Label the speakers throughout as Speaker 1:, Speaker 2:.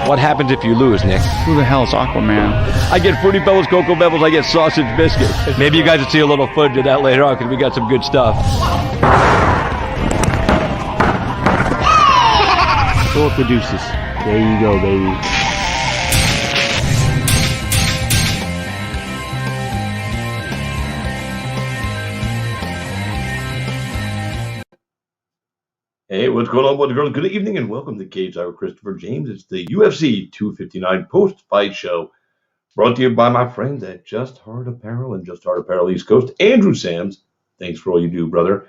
Speaker 1: What happens if you lose, Nick?
Speaker 2: Who the hell is Aquaman?
Speaker 1: I get Fruity Pebbles, Cocoa Pebbles, I get sausage biscuits. Maybe you guys will see a little footage of that later on because we got some good stuff.
Speaker 3: Go with the deuces. There you go, baby.
Speaker 4: Hey, what's going on, boys and girls? Good evening and welcome to Cage Hour with Christopher James. It's the UFC 259 post-fight show brought to you by my friends at Just Heart Apparel and Just Heart Apparel East Coast. Andrew Sams, thanks for all you do, brother.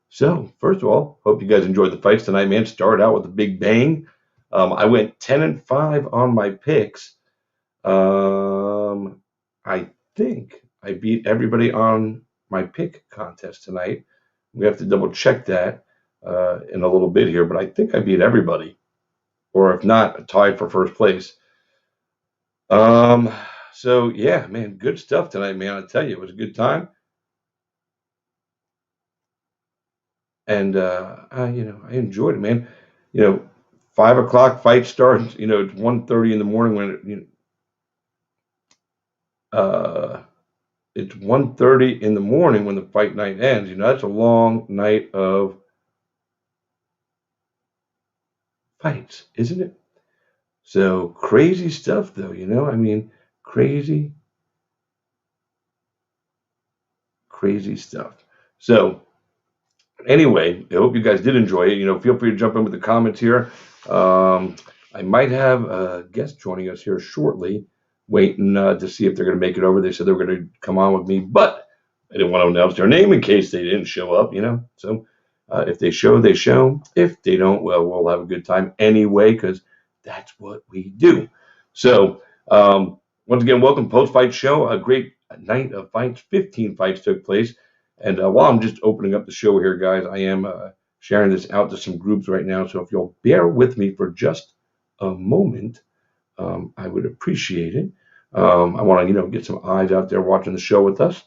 Speaker 4: So, first of all, hope you guys enjoyed the fights tonight, man. Started out with a big bang. I went 10-5 on my picks. I think I beat everybody on my pick contest tonight. We have to double check that in a little bit here, but I think I beat everybody, or if not, tied for first place. So yeah, man, good stuff tonight, man. I tell you, it was a good time, and I enjoyed it, man. 5 o'clock fight starts. It's 1:30 in the morning when it's 1:30 in the morning when the fight night ends. That's a long night of fights, isn't it? So crazy stuff, though. Crazy stuff. So anyway, I hope you guys did enjoy it. Feel free to jump in with the comments here. I might have a guest joining us here shortly, waiting to see if they're going to make it over. They said they were going to come on with me, but I didn't want to announce their name in case they didn't show up. So if they show, they show. If they don't, well, we'll have a good time anyway, because that's what we do. So, once again, welcome post-fight show. A great night of fights. 15 fights took place. And while I'm just opening up the show here, guys, I am sharing this out to some groups right now. So if you'll bear with me for just a moment, I would appreciate it. I want to, get some eyes out there watching the show with us,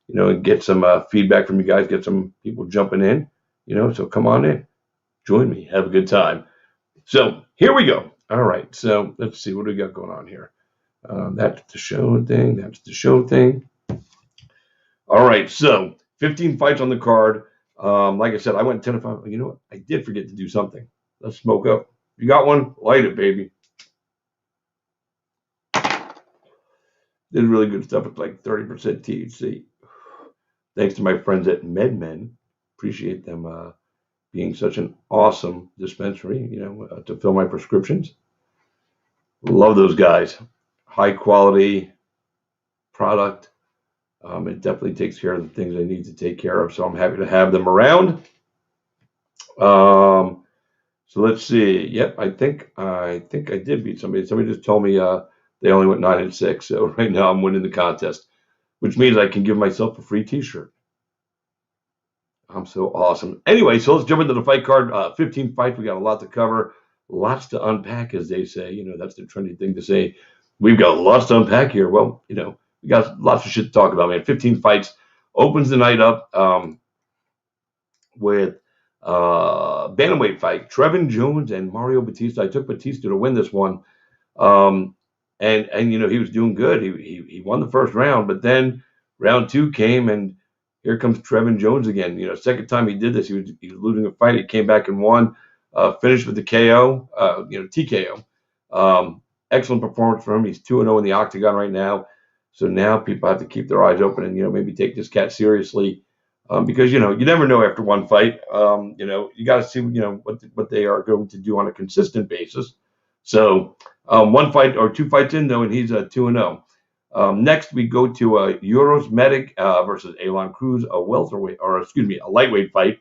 Speaker 4: and get some feedback from you guys, get some people jumping in. So come on in, join me, have a good time. So here we go. All right, so let's see what do we got going on here. That's the show thing. All right, so 15 fights on the card. Like I said, I went 10-5. You know what? I did forget to do something. Let's smoke up. If you got one, light it, baby. This is really good stuff. It's like 30% THC. Thanks to my friends at MedMen. Appreciate them being such an awesome dispensary, to fill my prescriptions. Love those guys. High quality product. It definitely takes care of the things I need to take care of, so I'm happy to have them around. So let's see. Yep, I think I did beat somebody. Somebody just told me they only went 9-6, so right now I'm winning the contest, which means I can give myself a free T-shirt. I'm so awesome. Anyway, so let's jump into the fight card. 15 fights. We got a lot to cover, lots to unpack, as they say. That's the trendy thing to say. We've got lots to unpack here. Well, we got lots of shit to talk about, man. 15 fights. Opens the night up with bantamweight fight. Trevin Jones and Mario Batista. I took Batista to win this one. And he was doing good. He won the first round, but then round 2 came, and here comes Trevin Jones again. Second time he did this, he was losing a fight. He came back and won. Finished with the KO. TKO. Excellent performance for him. He's 2-0 in the octagon right now. So now people have to keep their eyes open and maybe take this cat seriously, because you never know after one fight. You got to see what they are going to do on a consistent basis. So 1 fight or 2 fights in though, and he's 2-0. Next we go to Euros Medic versus Elon Cruz, a lightweight fight.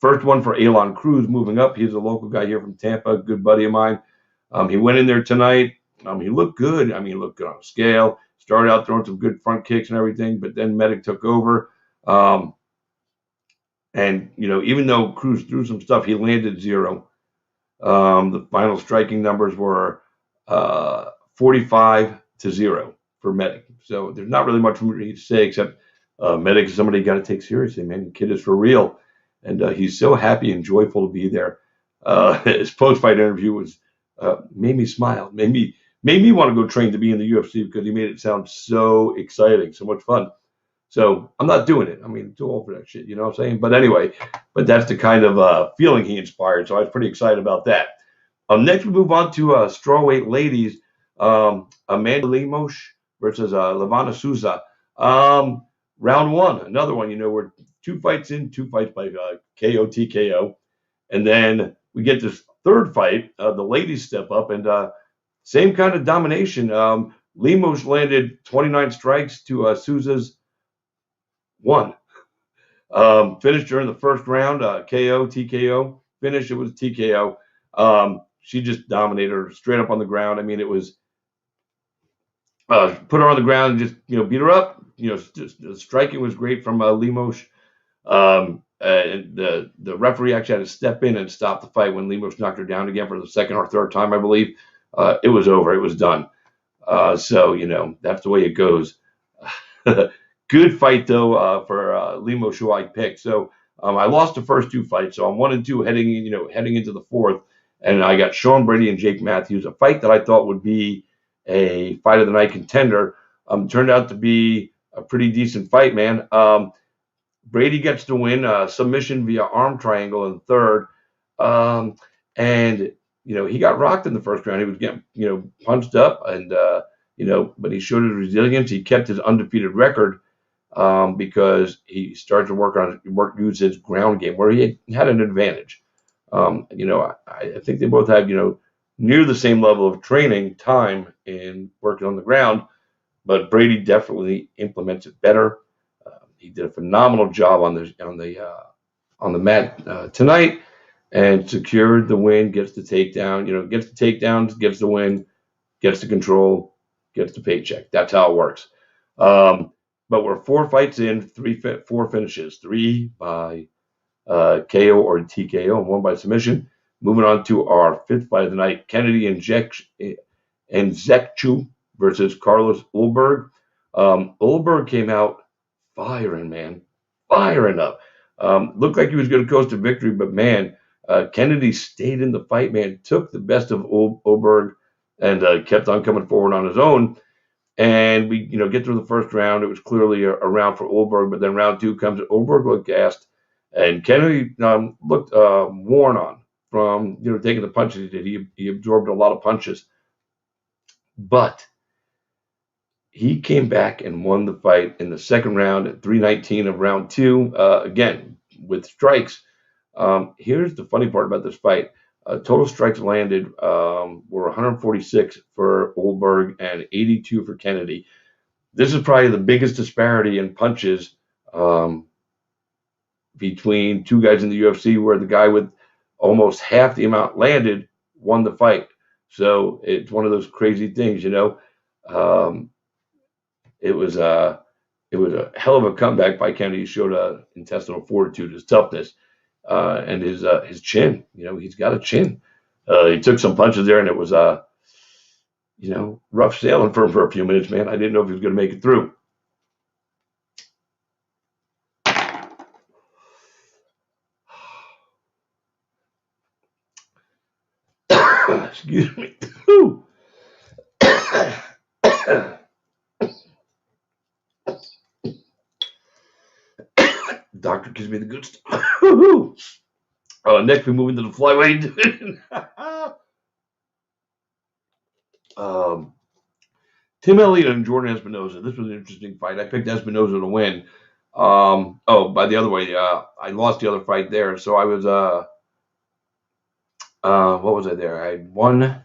Speaker 4: First one for Elon Cruz moving up. He's a local guy here from Tampa, good buddy of mine. He went in there tonight. He looked good. He looked good on the scale. Started out throwing some good front kicks and everything, but then Medic took over. And even though Cruz threw some stuff, he landed 0. The final striking numbers were 45-0 for Medic. So there's not really much for me to say except Medic is somebody you got to take seriously, man. The kid is for real. And he's so happy and joyful to be there. His post-fight interview was made me smile, made me want to go train to be in the UFC because he made it sound so exciting, so much fun. So I'm not doing it. I mean, too old for that shit, you know what I'm saying? But anyway, but that's the kind of feeling he inspired. So I was pretty excited about that. Next, we move on to strawweight ladies. Amanda Lemos versus Lavana Souza. Round one, another one. You know, we're 2 fights in, 2 fights by KO, TKO. And then we get this third fight. The ladies step up and same kind of domination. Lemos landed 29 strikes to Souza's 1. Finished during the first round, KO, TKO. Finish, it was TKO. She just dominated her straight up on the ground. I mean, it was put her on the ground and just, you know, beat her up. You know, just, the striking was great from Lemos. And the referee actually had to step in and stop the fight when Lemos knocked her down again for the second or third time, I believe. It was over. It was done. So, you know, that's the way it goes. Good fight, though, for Lemos, who I picked. So I lost the first 2 fights. So I'm 1-2 heading into the fourth. And I got Sean Brady and Jake Matthews, a fight that I thought would be a fight of the night contender. Turned out to be a pretty decent fight, man. Brady gets the win, submission via arm triangle in third. And, you know, he got rocked in the first round. He was getting, you know, punched up and, you know, but he showed his resilience. He kept his undefeated record because he started to use his ground game where he had an advantage. You know, I think they both had, you know, near the same level of training time in working on the ground, but Brady definitely implements it better. He did a phenomenal job on the mat tonight and secured the win, gets the takedown, you know, gets the takedowns, gets the win, gets the control, gets the paycheck. That's how it works. But we're 4 fights in, 4 finishes, 3 by KO or TKO and 1 by submission. Moving on to our 5th fight of the night, Kennedy and Zekchu versus Carlos Ulberg. Ulberg came out firing, man. Firing up. Looked like he was going to coast to victory, but, man, Kennedy stayed in the fight, man. Took the best of Ulberg and kept on coming forward on his own. And we, you know, get through the first round. It was clearly a round for Ulberg, but then round 2 comes. Ulberg looked gassed, and Kennedy looked worn on from, you know, taking the punches he did. He absorbed a lot of punches, but he came back and won the fight in the second round at 3:19 of round 2. Again with strikes. Here's the funny part about this fight. Total strikes landed were 146 for Ulberg and 82 for Kennedy. This is probably the biggest disparity in punches between 2 guys in the UFC, where the guy with almost half the amount landed won the fight. So it's one of those crazy things, you know. It was a hell of a comeback by Kennedy. He showed intestinal fortitude, his toughness. And his chin, you know, he's got a chin. He took some punches there, and it was, you know, rough sailing for him for a few minutes, man. I didn't know if he was going to make it through. Excuse me. Doctor gives me the good stuff. Next, we move into the flyweight division. Tim Elliott and Jordan Espinosa. This was an interesting fight. I picked Espinosa to win. By the other way, I lost the other fight there. So I was, what was I there? I had 1,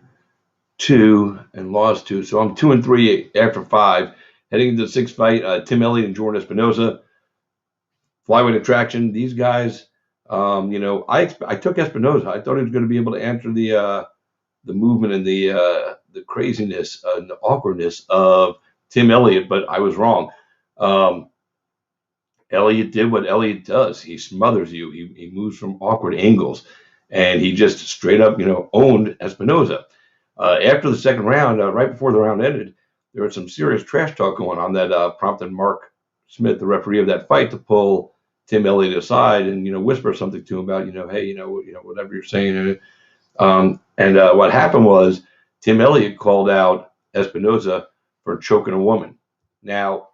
Speaker 4: 2, and lost 2. So I'm 2-3 after 5. Heading into the 6th fight, Tim Elliott and Jordan Espinosa. Flyweight attraction. These guys, you know, I took Espinosa. I thought he was going to be able to answer the movement and the craziness and the awkwardness of Tim Elliott, but I was wrong. Elliott did what Elliott does. He smothers you. He moves from awkward angles, and he just straight up, you know, owned Espinosa. After the second round, right before the round ended, there was some serious trash talk going on that prompted Mark Smith, the referee of that fight, to pull Tim Elliott aside and, you know, whisper something to him about, you know, hey, you know, whatever you're saying. And And what happened was Tim Elliott called out Espinosa for choking a woman. Now,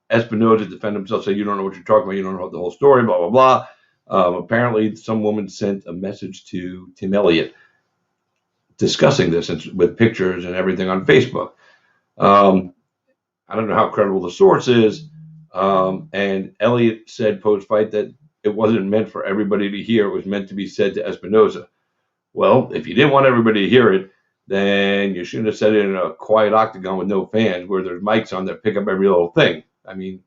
Speaker 4: Espinosa defended himself, saying, "You don't know what you're talking about. You don't know the whole story, blah, blah, blah." Apparently, some woman sent a message to Tim Elliott discussing this with pictures and everything on Facebook. I don't know how credible the source is. And Elliott said post-fight that it wasn't meant for everybody to hear. It was meant to be said to Espinosa. Well, if you didn't want everybody to hear it, then you shouldn't have said it in a quiet octagon with no fans where there's mics on that pick up every little thing. I mean,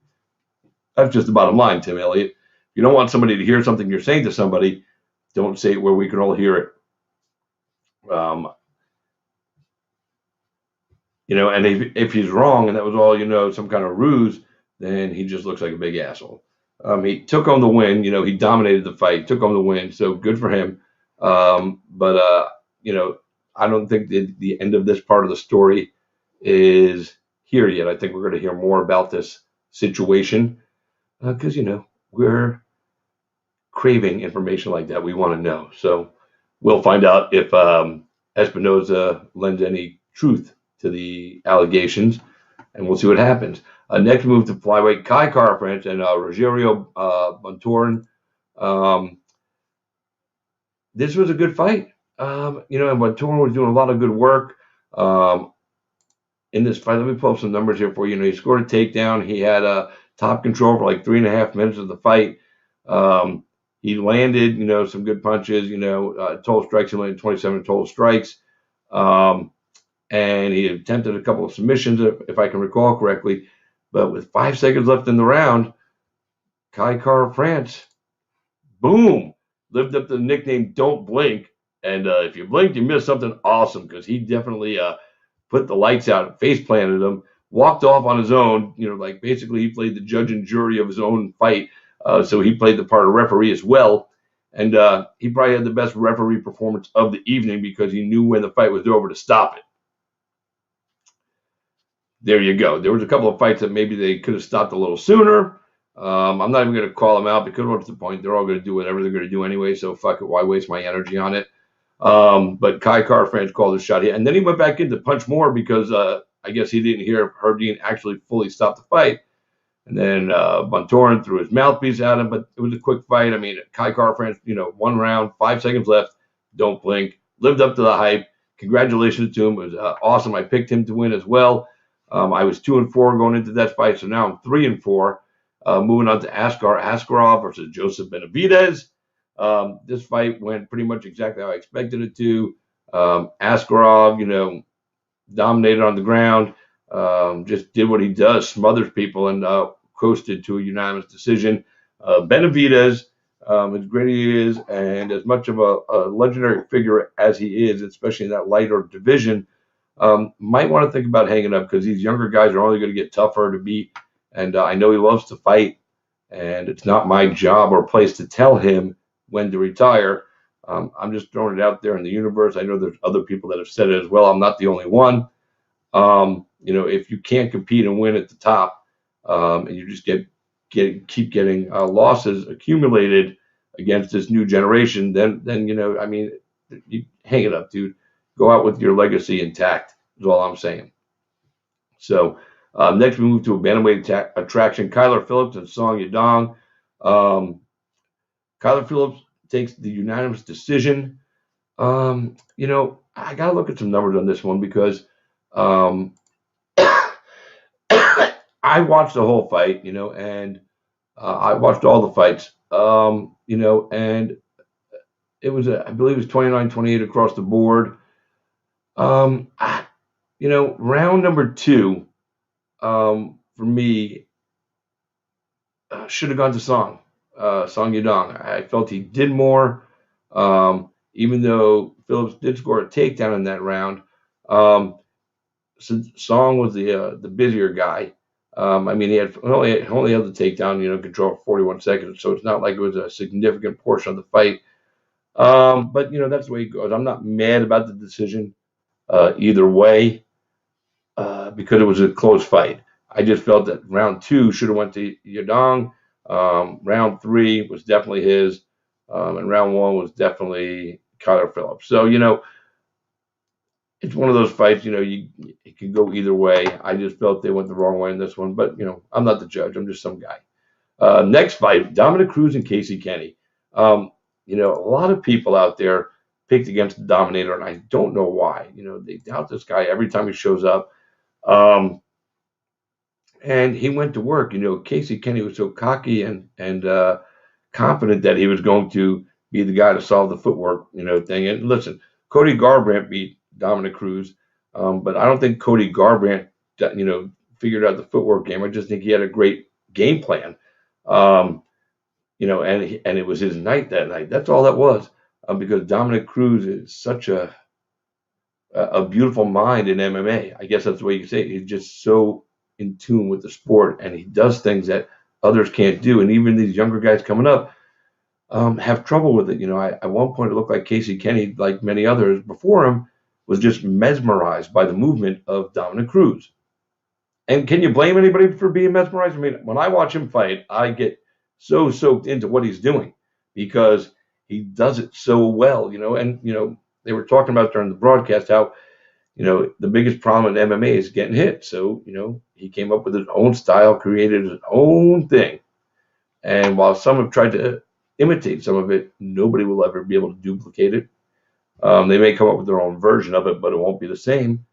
Speaker 4: that's just the bottom line, Tim Elliott. If you don't want somebody to hear something you're saying to somebody, don't say it where we can all hear it. And if he's wrong and that was all, some kind of ruse, then he just looks like a big asshole. He took home the win. He dominated the fight, took home the win. So good for him. But I don't think the end of this part of the story is here yet. I think we're going to hear more about this situation because, we're craving information like that. We want to know. So we'll find out if Espinosa lends any truth to the allegations, and we'll see what happens. Next move to flyweight, Kai Kara-France and Rogerio Bontorin. This was a good fight. And Bontorin was doing a lot of good work in this fight. Let me pull up some numbers here for you. He scored a takedown. He had top control for like 3.5 minutes of the fight. He landed, some good punches. Total strikes. He landed 27 total strikes. And he attempted a couple of submissions, if I can recall correctly. But with 5 seconds left in the round, Kai Kara-France, boom, lived up to the nickname "Don't Blink." And if you blinked, you missed something awesome because he definitely put the lights out, face planted him, walked off on his own. Basically he played the judge and jury of his own fight. So he played the part of referee as well. And he probably had the best referee performance of the evening because he knew when the fight was over to stop it. There you go. There was a couple of fights that maybe they could have stopped a little sooner. I'm not even going to call them out because what's the point? They're all going to do whatever they're going to do anyway, so fuck it. Why waste my energy on it? But Kai Kara-France called his shot. And then he went back in to punch more because I guess he didn't hear Herdine actually fully stop the fight. And then Bontorin threw his mouthpiece at him, but it was a quick fight. I mean, Kai Kara-France, 1 round, 5 seconds left, don't blink, lived up to the hype. Congratulations to him. It was awesome. I picked him to win as well. I was 2-4 going into that fight, so now I'm 3-4. Moving on to Askarov versus Joseph Benavidez. This fight went pretty much exactly how I expected it to. Askarov, dominated on the ground, just did what he does, smothers people, and coasted to a unanimous decision. Benavidez, as great as he is, and as much of a legendary figure as he is, especially in that lighter division, might want to think about hanging up because these younger guys are only going to get tougher to beat. And I know he loves to fight, and it's not my job or place to tell him when to retire. I'm just throwing it out there in the universe. I know there's other people that have said it as well. I'm not the only one. If you can't compete and win at the top, and you just keep getting losses accumulated against this new generation, then you hang it up, dude. Go out with your legacy intact is all I'm saying. So next we move to a bantamweight attraction, Kyler Phillips and Song Yadong. Kyler Phillips takes the unanimous decision. I got to look at some numbers on this one because I watched the whole fight, and I watched all the fights, and it was, I believe it was 29-28 across the board. Round number 2, for me, should have gone to Song Yadong. I felt he did more, even though Phillips did score a takedown in that round. So Song was the busier guy. He had only held the takedown, control for 41 seconds, so it's not like it was a significant portion of the fight. But that's the way it goes. I'm not mad about the decision either way because it was a close fight. I just felt that round 2 should have went to Yadong. Round 3 was definitely his, and round 1 was definitely Kyler Phillips. So, it's one of those fights, it could go either way. I just felt they went the wrong way in this one, but, I'm not the judge. I'm just some guy. Next fight, Dominick Cruz and Kenney. A lot of people out there picked against the Dominator, and I don't know why. They doubt this guy every time he shows up. And he went to work. Kenney was so cocky and confident that he was going to be the guy to solve the footwork, thing. And listen, Cody Garbrandt beat Dominick Cruz, but I don't think Cody Garbrandt, figured out the footwork game. I just think he had a great game plan. And it was his night that night. That's all that was, because Dominick Cruz is such a beautiful mind in MMA. I guess that's the way you say it. He's just so in tune with the sport, and he does things that others can't do. And even these younger guys coming up have trouble with it. At one point it looked like Kenney, like many others before him, was just mesmerized by the movement of Dominick Cruz. And can you blame anybody for being mesmerized? I mean, when I watch him fight, I get so soaked into what he's doing because he does it so well, and, they were talking about during the broadcast how, the biggest problem in MMA is getting hit. So, he came up with his own style, created his own thing. And while some have tried to imitate some of it, nobody will ever be able to duplicate it. They may come up with their own version of it, but it won't be the same.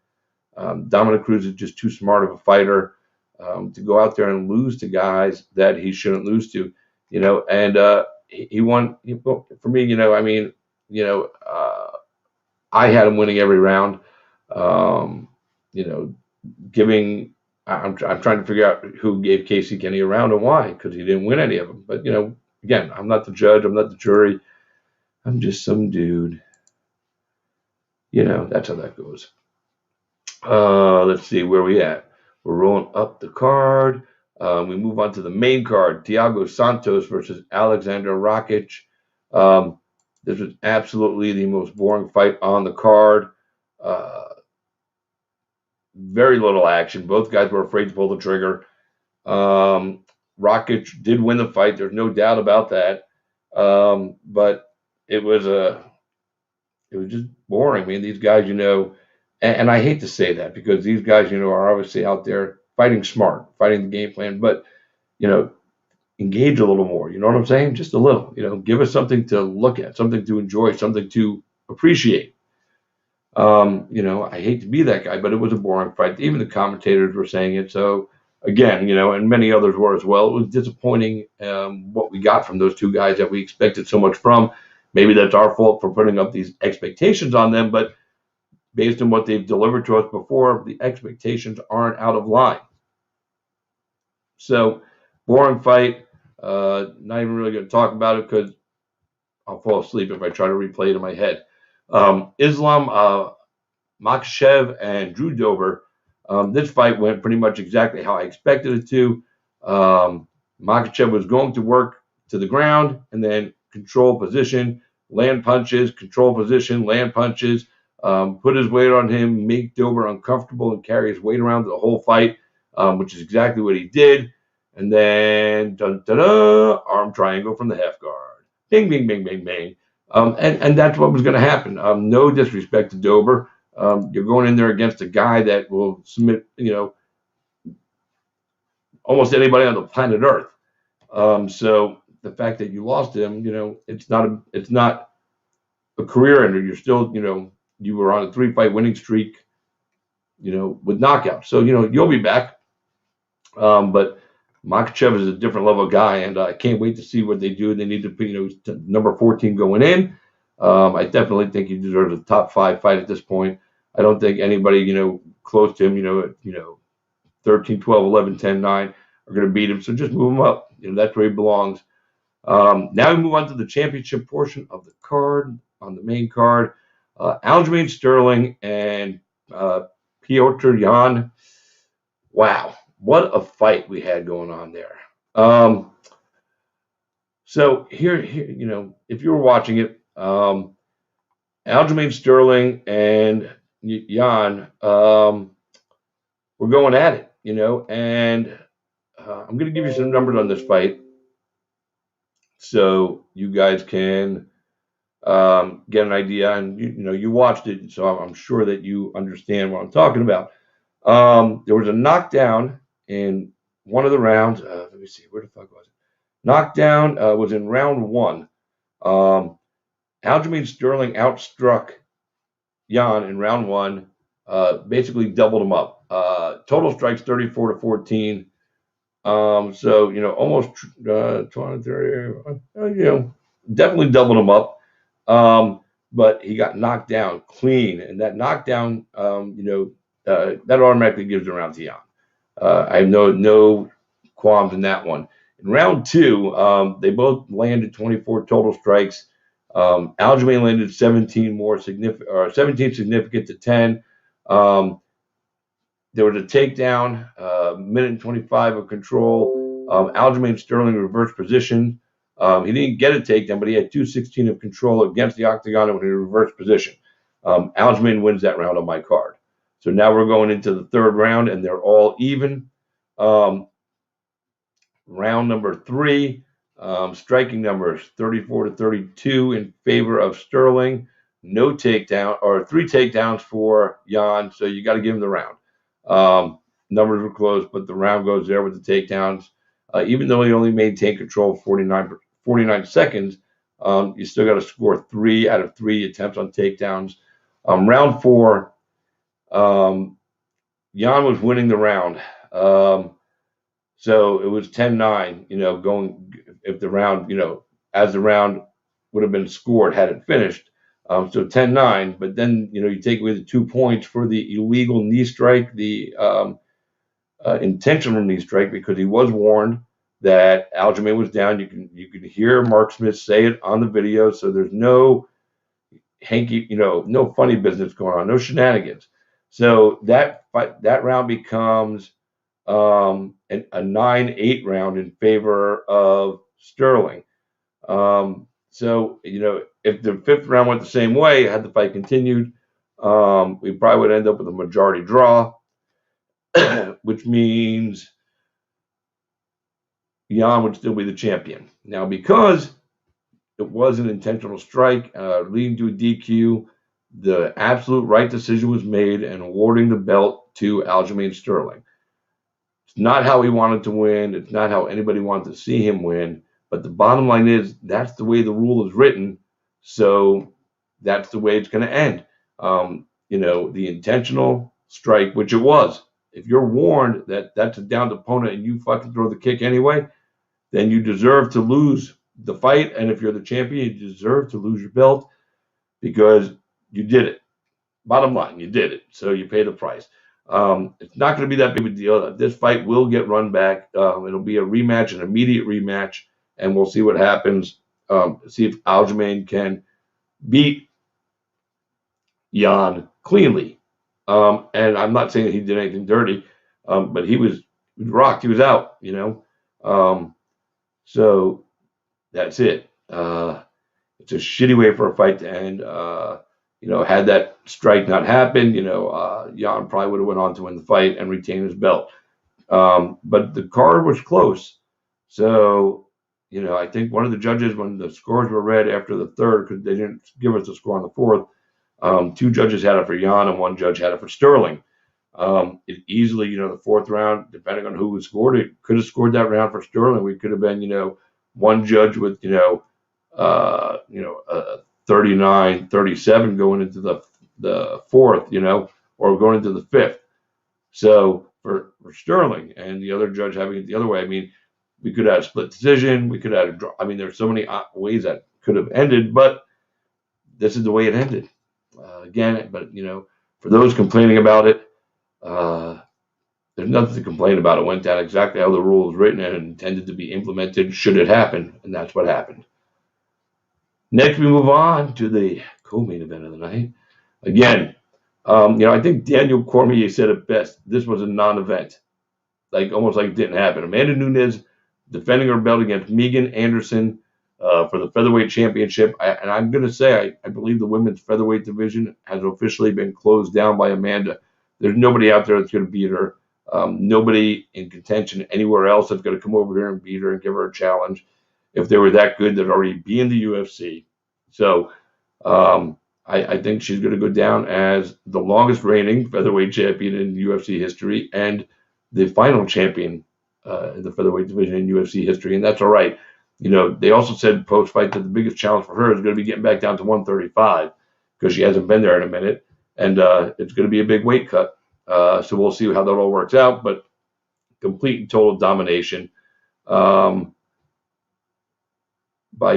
Speaker 4: Dominick Cruz is just too smart of a fighter to go out there and lose to guys that he shouldn't lose to, and he won. For me, I had him winning every round. I'm trying to figure out who gave Kenney a round and why, because he didn't win any of them. But, again, I'm not the judge. I'm not the jury. I'm just some dude. That's how that goes. Let's see where we at. We're rolling up the card. We move on to the main card. Thiago Santos versus Alexander Rakic. This was absolutely the most boring fight on the card. Very little action. Both guys were afraid to pull the trigger. Rakic did win the fight. There's no doubt about that. But it was just boring. I mean, these guys, and I hate to say that because these guys, are obviously out there fighting smart, fighting the game plan, but, engage a little more. You know what I'm saying? Just a little, give us something to look at, something to enjoy, something to appreciate. I hate to be that guy, but it was a boring fight. Even the commentators were saying it. So again, and many others were as well. It was disappointing what we got from those two guys that we expected so much from. Maybe that's our fault for putting up these expectations on them, but based on what they've delivered to us before, the expectations aren't out of line. So, boring fight. Not even really going to talk about it because I'll fall asleep if I try to replay it in my head. Islam Makhachev and Drew Dober. This fight went pretty much exactly how I expected it to. Makhachev was going to work to the ground and then control position, land punches, control position, land punches, put his weight on him, make Dober uncomfortable and carry his weight around the whole fight, which is exactly what he did. And then, arm triangle from the half guard. Bing, bing, bing, bing, bing. And that's what was going to happen. No disrespect to Dober. You're going in there against a guy that will submit, almost anybody on the planet Earth. So the fact that you lost him, it's not a career ender. You're still, you were on a 3-fight winning streak, with knockouts. So, you'll be back. But Makhachev is a different level guy, and I can't wait to see what they do. They need to put, number 14 going in. I definitely think he deserves a top 5 fight at this point. I don't think anybody, close to him, 13, 12, 11, 10, 9 are going to beat him. So just move him up. That's where he belongs. Now we move on to the championship portion of the card, on the main card. Aljamain Sterling and Petr Yan. Wow. What a fight we had going on there. So here, if you were watching it, Aljamain Sterling and Yan were going at it, and I'm going to give you some numbers on this fight so you guys can get an idea. And you watched it, so I'm sure that you understand what I'm talking about. There was a knockdown in one of the rounds. Let me see, where the fuck was it? Knockdown was in round 1. Aljamain Sterling outstruck Jan in round 1, basically doubled him up. Total strikes 34-14. So almost 20, 30, definitely doubled him up. But he got knocked down clean, and that knockdown, that automatically gives the round to Jan. I have no qualms in that one. In round 2, they both landed 24 total strikes. Aljamain landed 17 significant to 10. There was a takedown, minute and 25 of control. Aljamain Sterling reversed position. He didn't get a takedown, but he had 2:16 of control against the octagon when he reversed position. Aljamain wins that round on my card. So now we're going into the 3rd round, and they're all even. Round number 3, striking numbers 34-32 in favor of Sterling. No takedown, or 3 takedowns for Jan, so you got to give him the round. Numbers were close, but the round goes there with the takedowns. Even though he only maintained control 49 seconds, you still got to score 3 out of 3 attempts on takedowns. Round 4, Jan was winning the round. So it was 10-9, going if the round, as the round would have been scored had it finished. So 10-9, but then, you take away the 2 points for the illegal knee strike, the intentional knee strike, because he was warned that Aljamain was down. You can hear Mark Smith say it on the video, so there's no hanky, no funny business going on, no shenanigans. So that round becomes a 9-8 round in favor of Sterling. So, if the 5th round went the same way, had the fight continued, we probably would end up with a majority draw, which means Jan would still be the champion. Now, because it was an intentional strike leading to a DQ, the absolute right decision was made in awarding the belt to Aljamain Sterling. It's not how he wanted to win. It's not how anybody wanted to see him win. But the bottom line is that's the way the rule is written. So that's the way it's going to end. The intentional strike, which it was. If you're warned that that's a downed opponent and you fucking throw the kick anyway, then you deserve to lose the fight. And if you're the champion, you deserve to lose your belt because you did it. Bottom line, you did it. So you pay the price. It's not going to be that big of a deal. This fight will get run back. It'll be a rematch, an immediate rematch, and we'll see what happens. See if Aljamain can beat Jan cleanly. And I'm not saying that he did anything dirty, but he was rocked. He was out, so that's it. It's a shitty way for a fight to end. Had that strike not happened, Jan probably would have went on to win the fight and retain his belt. But the card was close. So, I think one of the judges, when the scores were read after the 3rd, because they didn't give us the score on the 4th, 2 judges had it for Jan and 1 judge had it for Sterling. It easily, the 4th round, depending on who scored it, could have scored that round for Sterling. We could have been, 1 judge with, 39-37 going into the 4th, or going into the 5th. So for Sterling, and the other judge having it the other way, we could have a split decision. We could have a draw. There's so many ways that could have ended, but this is the way it ended. Again, but for those complaining about it, there's nothing to complain about. It went down exactly how the rule was written and intended to be implemented should it happen, and that's what happened. Next, we move on to the co-main event of the night. Again, I think Daniel Cormier said it best. This was a non-event, almost like it didn't happen. Amanda Nunes defending her belt against Megan Anderson for the featherweight championship. And I'm going to say, I believe the women's featherweight division has officially been closed down by Amanda. There's nobody out there that's going to beat her. Nobody in contention anywhere else that's going to come over here and beat her and give her a challenge. If they were that good, they'd already be in the UFC. So I think she's going to go down as the longest reigning featherweight champion in UFC history and the final champion in the featherweight division in UFC history, and that's all right. They also said post-fight that the biggest challenge for her is going to be getting back down to 135 because she hasn't been there in a minute, and it's going to be a big weight cut. So we'll see how that all works out, but complete and total domination by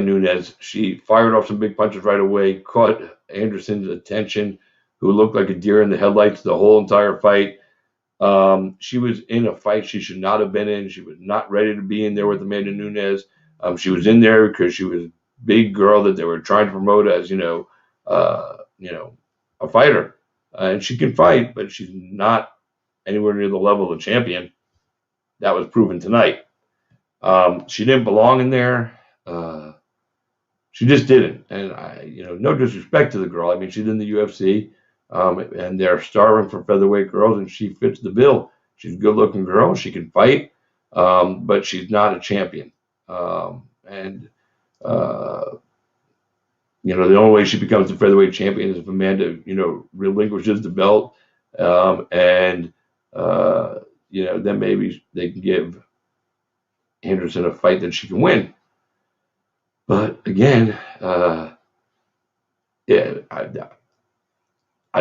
Speaker 4: Nunes. She fired off some big punches right away, caught Anderson's attention, who looked like a deer in the headlights the whole entire fight. She was in a fight she should not have been in. She was not ready to be in there with Amanda Nunes. She was in there because she was a big girl that they were trying to promote as, a fighter. And she can fight, but she's not anywhere near the level of the champion. That was proven tonight. She didn't belong in there. She just didn't. And no disrespect to the girl. I mean, she's in the UFC, and they're starving for featherweight girls, and she fits the bill. She's a good-looking girl. She can fight, but she's not a champion. The only way she becomes the featherweight champion is if Amanda, relinquishes the belt, then maybe they can give Anderson a fight that she can win. But again, I'd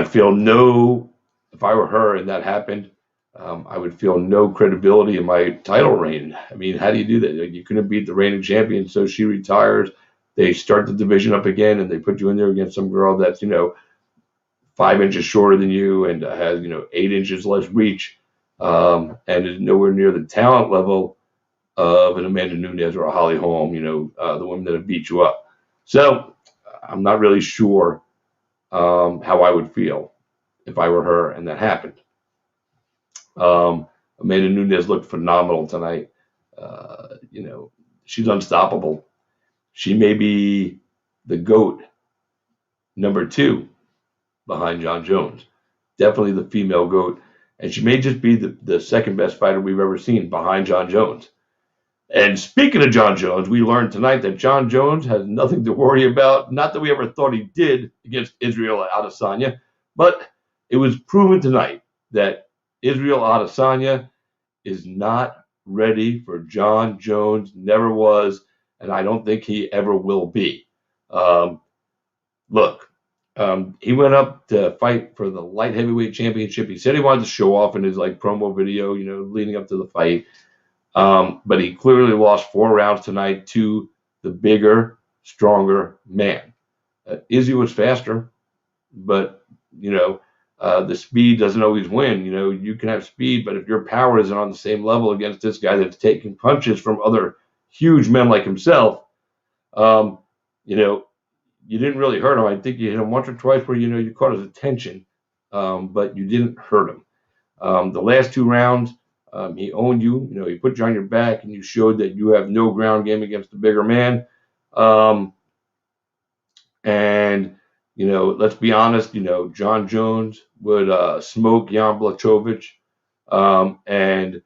Speaker 4: feel if I were her and that happened, I would feel no credibility in my title reign. I mean, how do you do that? You couldn't beat the reigning champion, so she retires. They start the division up again, and they put you in there against some girl that's, 5 inches shorter than you and has, 8 inches less reach, and is nowhere near the talent level of an Amanda Nunes or a Holly Holm, the women that have beat you up. So I'm not really sure how I would feel if I were her and that happened. Amanda Nunes looked phenomenal tonight. She's unstoppable. She may be the GOAT, number 2 behind Jon Jones. Definitely the female GOAT. And she may just be the second best fighter we've ever seen behind Jon Jones. And speaking of Jon Jones, we learned tonight that Jon Jones has nothing to worry about. Not that we ever thought he did against Israel Adesanya, but it was proven tonight that Israel Adesanya is not ready for Jon Jones, never was, and I don't think he ever will be. He went up to fight for the light heavyweight championship. He said he wanted to show off in his promo video, leading up to the fight. But he clearly lost 4 rounds tonight to the bigger, stronger man. Izzy was faster, but, the speed doesn't always win. You can have speed, but if your power isn't on the same level against this guy that's taking punches from other huge men like himself, you didn't really hurt him. I think you hit him once or twice where, you caught his attention, but you didn't hurt him. The last 2 rounds, he owned you. He put you on your back, and you showed that you have no ground game against the bigger man. Let's be honest, Jon Jones would smoke Jan Blachowicz, and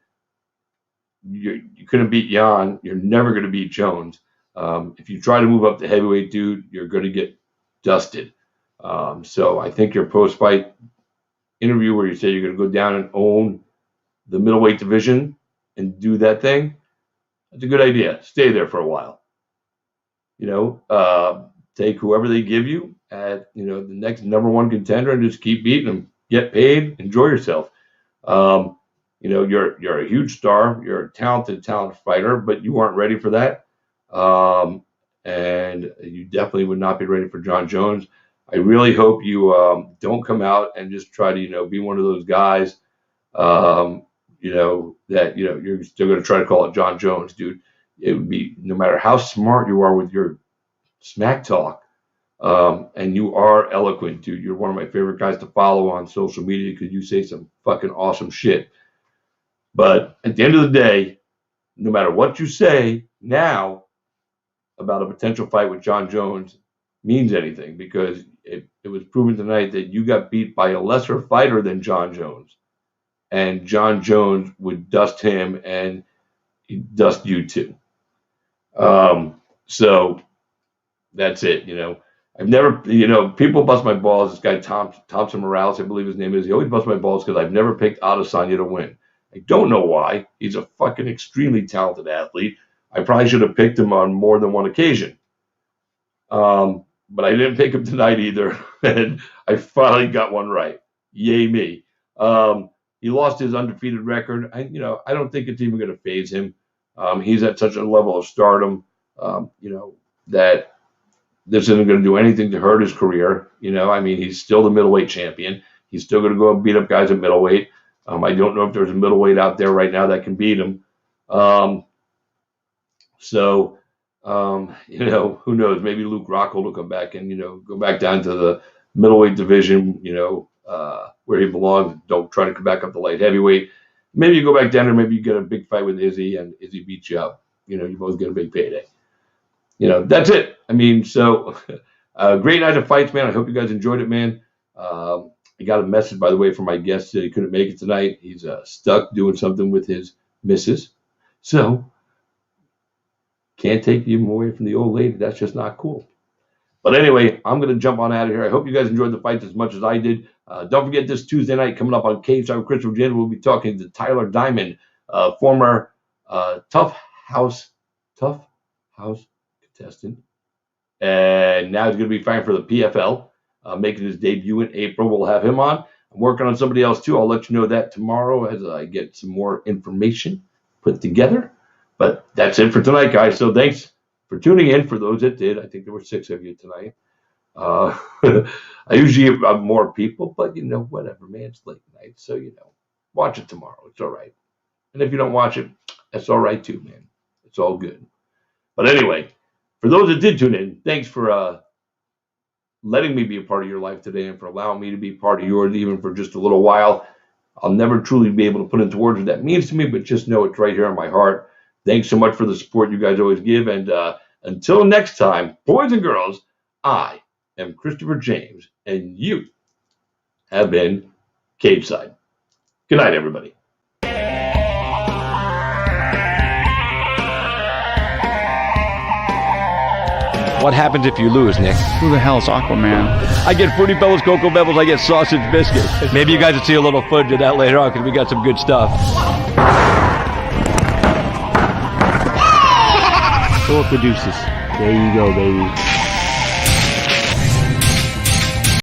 Speaker 4: you couldn't beat Jan. You're never going to beat Jones. If you try to move up the heavyweight, dude, you're going to get dusted. So I think your post-fight interview where you say you're going to go down and own the middleweight division and do that thing, that's a good idea. Stay there for a while. Take whoever they give you at, the next number 1 contender and just keep beating them. Get paid, enjoy yourself. You're a huge star. You're a talented fighter, but you weren't ready for that. And you definitely would not be ready for Jon Jones. I really hope you don't come out and just try to, be one of those guys, that, you're still going to try to call it Jon Jones, dude. It would be, no matter how smart you are with your smack talk, and you are eloquent, dude. You're one of my favorite guys to follow on social media because you say some fucking awesome shit. But at the end of the day, no matter what you say now about a potential fight with Jon Jones means anything, because it was proven tonight that you got beat by a lesser fighter than Jon Jones. And Jon Jones would dust him, and he'd dust you too. So that's it. I've never, people bust my balls. This guy, Thompson Morales, I believe his name is, he always busts my balls because I've never picked Adesanya to win. I don't know why. He's a fucking extremely talented athlete. I probably should have picked him on more than one occasion. But I didn't pick him tonight either. And I finally got one right. Yay me. He lost his undefeated record. I don't think it's even going to faze him. He's at such a level of stardom, that this isn't going to do anything to hurt his career. He's still the middweight champion. He's still going to go and beat up guys at middleweight. I don't know if there's a middleweight out there right now that can beat him. Who knows? Maybe Luke Rockhold will come back and, go back down to the middleweight division, where he belongs. Don't try to come back up to light heavyweight. Maybe you go back down there, maybe you get a big fight with Izzy and Izzy beats you up. You both get a big payday. That's it. Great night of fights, man. I hope you guys enjoyed it, man. I got a message, by the way, from my guest that he couldn't make it tonight. He's stuck doing something with his missus. So, can't take you away from the old lady. That's just not cool. But anyway, I'm going to jump on out of here. I hope you guys enjoyed the fights as much as I did. Don't forget this Tuesday night coming up on Cage Side with Chris Rogerio. We'll be talking to Tyler Diamond, former Tough House contestant. And now he's going to be fighting for the PFL, making his debut in April. We'll have him on. I'm working on somebody else too. I'll let you know that tomorrow as I get some more information put together. But that's it for tonight, guys. So thanks for tuning in. For those that did, I think there were 6 of you tonight. I usually have more people, but whatever, man. It's late night, so watch it tomorrow. It's all right. And if you don't watch it, that's all right too, man. It's all good. But anyway, for those that did tune in, thanks for letting me be a part of your life today and for allowing me to be part of yours, even for just a little while. I'll never truly be able to put into words what that means to me, but just know it's right here in my heart. Thanks so much for the support you guys always give. And until next time, boys and girls, I am Christopher James, and you have been Cage Side. Good night, everybody.
Speaker 1: What happens if you lose, Nick?
Speaker 2: Who the hell is Aquaman?
Speaker 1: I get Fruity Pebbles, Cocoa Pebbles, I get sausage biscuits. Maybe you guys will see a little footage of that later on because we got some good stuff.
Speaker 3: Go with the deuces. There you go, baby.